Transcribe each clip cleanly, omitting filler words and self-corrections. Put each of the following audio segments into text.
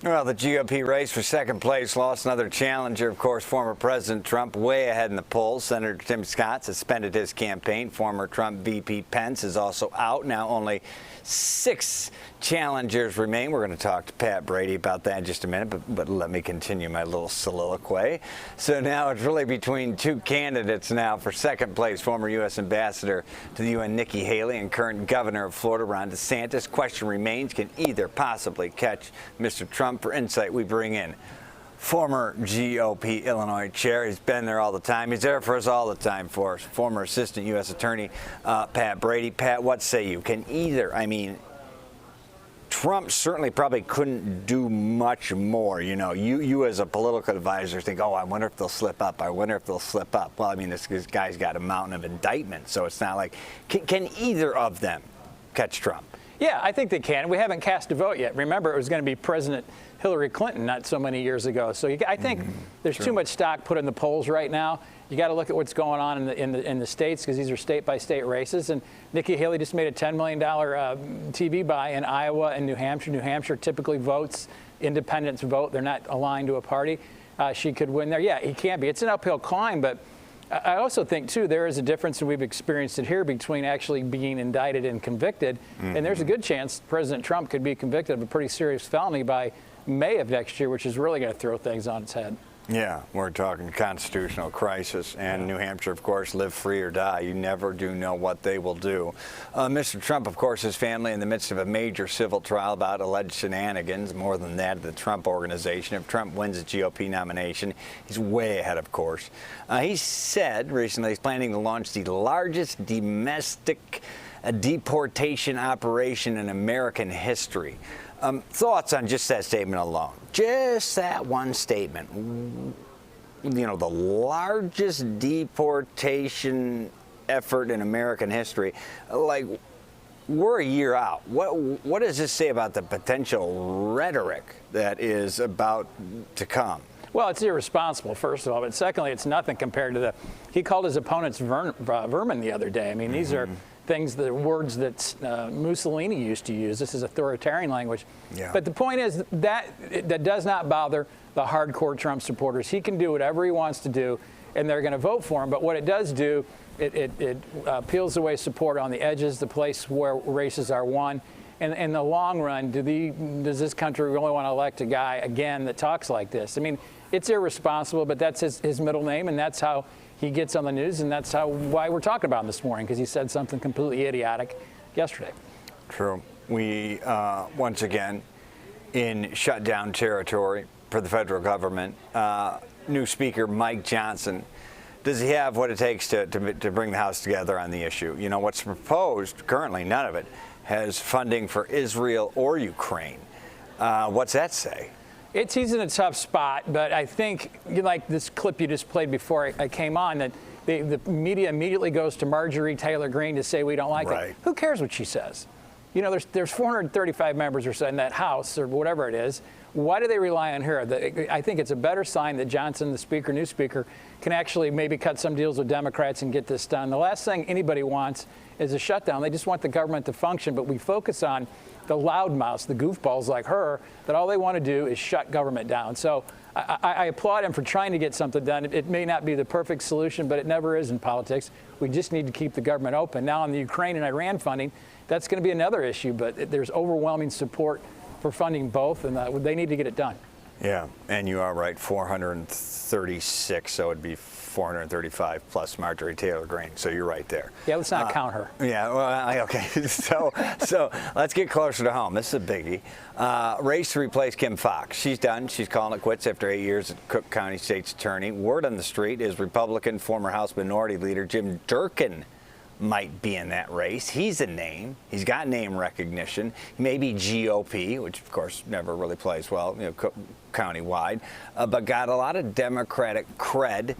Well, the GOP race for second place lost another challenger. Of course, former President Trump way ahead in the polls. Senator Tim Scott suspended his campaign. Former Trump VP Pence is also out. Now only 6 challengers remain. We're going to talk to Pat Brady about that in just a minute, but let me continue my little soliloquy. So now it's really between 2 candidates now for second place. Former U.S. Ambassador to the UN Nikki Haley and current Governor of Florida Ron DeSantis. Question remains, can either possibly catch Mr. Trump? For insight, we bring in former GOP Illinois chair. He's been there all the time. He's there for us all the time for us. Former Assistant U.S. Attorney Pat Brady. Pat, what say you? Can either, Trump certainly probably couldn't do much more. You know, you as a political advisor think, oh, I wonder if they'll slip up. I wonder if they'll slip up. Well, this guy's got a mountain of indictments, so it's not like, can either of them catch Trump? Yeah, I think they can. We haven't cast a vote yet. Remember, it was going to be President Hillary Clinton not so many years ago. So I think there's too much stock put in the polls right now. You got to look at what's going on in the states, because these are state-by-state races. And Nikki Haley just made a $10 million TV buy in Iowa and New Hampshire. New Hampshire typically votes, independents vote. They're not aligned to a party. She could win there. Yeah, he can be. It's an uphill climb, but I also think, too, there is a difference, and we've experienced it here, between actually being indicted and convicted. And there's a good chance President Trump could be convicted of a pretty serious felony by May of next year, which is really going to throw things on its head. Yeah, we're talking constitutional crisis, and New Hampshire, of course, live free or die. You never do know what they will do. Mr. Trump, of course, his family in the midst of a major civil trial about alleged shenanigans, more than that, the Trump Organization. If Trump wins the GOP nomination, he's way ahead, of course. He said recently he's planning to launch the largest domestic deportation operation in American history. Thoughts on just that statement alone? Just that one statement. You know, the largest deportation effort in American history. Like, we're a year out. What does this say about the potential rhetoric that is about to come? Well, it's irresponsible, first of all. But secondly, it's nothing compared to he called his opponents vermin the other day. These are things, the words that Mussolini used to use. This is authoritarian language. Yeah. But the point is that does not bother the hardcore Trump supporters. He can do whatever he wants to do, and they're going to vote for him. But what it does do, it peels away support on the edges, the place where races are won. And in the long run, does this country really want to elect a guy, again, that talks like this? It's irresponsible, but that's his middle name, and that's how he gets on the news, and that's why we're talking about him this morning, because he said something completely idiotic yesterday. True. We, once again, in shutdown territory for the federal government. New Speaker Mike Johnson, does he have what it takes to bring the House together on the issue? You know, what's proposed, currently none of it, has funding for Israel or Ukraine. What's that say? He's in a tough spot, but I think, like this clip you just played before I came on, that the media immediately goes to Marjorie Taylor Greene to say we don't like it. Who cares what she says? You know, there's 435 members or so in that House, or whatever it is. Why do they rely on her? I think it's a better sign that Johnson, the Speaker, new Speaker, can actually maybe cut some deals with Democrats and get this done. The last thing anybody wants is a shutdown. They just want the government to function, but we focus on the loudmouths, the goofballs like her, that all they want to do is shut government down. So I applaud him for trying to get something done. It may not be the perfect solution, but it never is in politics. We just need to keep the government open. Now on the Ukraine and Iran funding, that's going to be another issue, but there's overwhelming support for funding both, and they need to get it done. Yeah, and you are right, 436, so it'd be 435 plus Marjorie Taylor Greene, so you're right there. Yeah, let's not count her. Yeah, well, okay, so let's get closer to home. This is a biggie. Race to replace Kim Foxx. She's done. She's calling it quits after 8 years as Cook County State's Attorney. Word on the street is Republican former House Minority Leader Jim Durkin might be in that race. He's a name. He's got name recognition. He may be GOP, which of course never really plays well, county-wide, but got a lot of Democratic cred,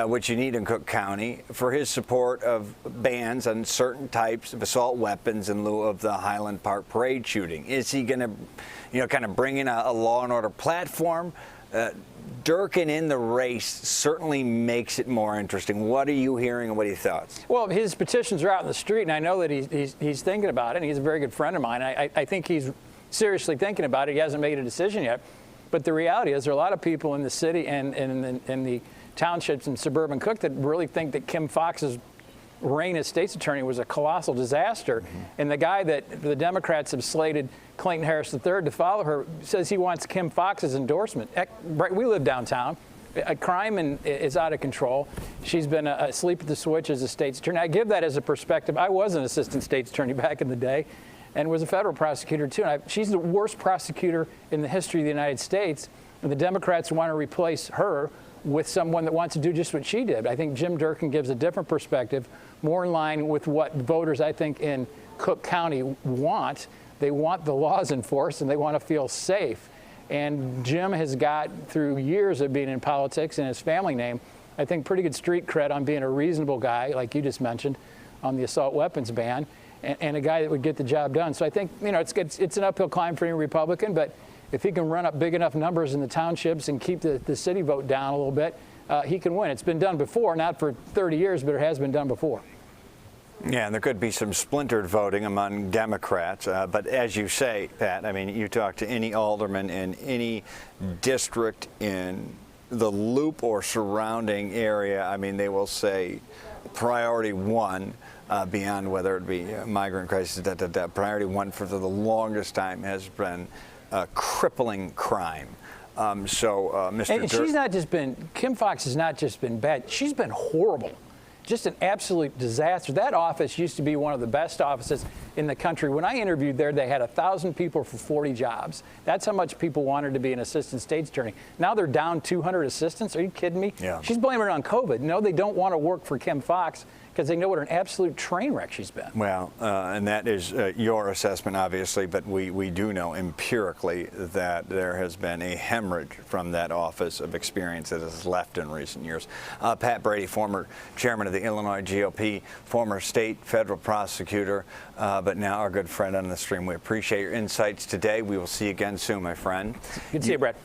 which you need in Cook County, for his support of bans on certain types of assault weapons in lieu of the Highland Park parade shooting. Is he going to, kind of bring in a law and order platform? Durkin in the race certainly makes it more interesting. What are you hearing and what are your thoughts? Well, his petitions are out in the street, and I know that he's thinking about it, and he's a very good friend of mine. I think he's seriously thinking about it. He hasn't made a decision yet. But the reality is there are a lot of people in the city and in the townships and suburban Cook that really think that Kim Foxx's reign as state's attorney was a colossal disaster. And the guy that the Democrats have slated, Clayton Harris III, to follow her, says he wants Kim Foxx's endorsement. We live downtown. Crime is out of control. She's been asleep at the switch as a state's attorney. I give that as a perspective. I was an assistant state's attorney back in the day and was a federal prosecutor, too. And she's the worst prosecutor in the history of the United States. And the Democrats want to replace her with someone that wants to do just what she did. I think Jim Durkin gives a different perspective, more in line with what voters, I think, in Cook County want. They want the laws enforced, and they want to feel safe. And Jim has got, through years of being in politics and his family name, I think pretty good street cred on being a reasonable guy, like you just mentioned, on the assault weapons ban, and a guy that would get the job done. So I think, it's an uphill climb for any Republican, but if he can run up big enough numbers in the townships and keep the city vote down a little bit, he can win. It's been done before, not for 30 years, but it has been done before. Yeah, and there could be some splintered voting among Democrats. But as you say, Pat, I mean, you talk to any alderman in any district in the Loop or surrounding area, I mean, they will say priority one, beyond whether it be migrant crisis, priority one for the longest time has been crippling crime. Mr. And she's not just been, Kim Foxx has not just been bad, she's been horrible. Just an absolute disaster. That office used to be one of the best offices in the country. When I interviewed there, they had 1,000 people for 40 jobs. That's how much people wanted to be an assistant state's attorney. Now they're down 200 assistants. Are you kidding me? Yeah. She's blaming it on COVID. No, they don't want to work for Kim Foxx because they know what an absolute train wreck she's been. Well, and that is your assessment, obviously, but we do know empirically that there has been a hemorrhage from that office of experience that has left in recent years. Pat Brady, former chairman of the Illinois GOP, former state federal prosecutor, but now our good friend on the stream. We appreciate your insights today. We will see you again soon, my friend. Good to see you, Brad.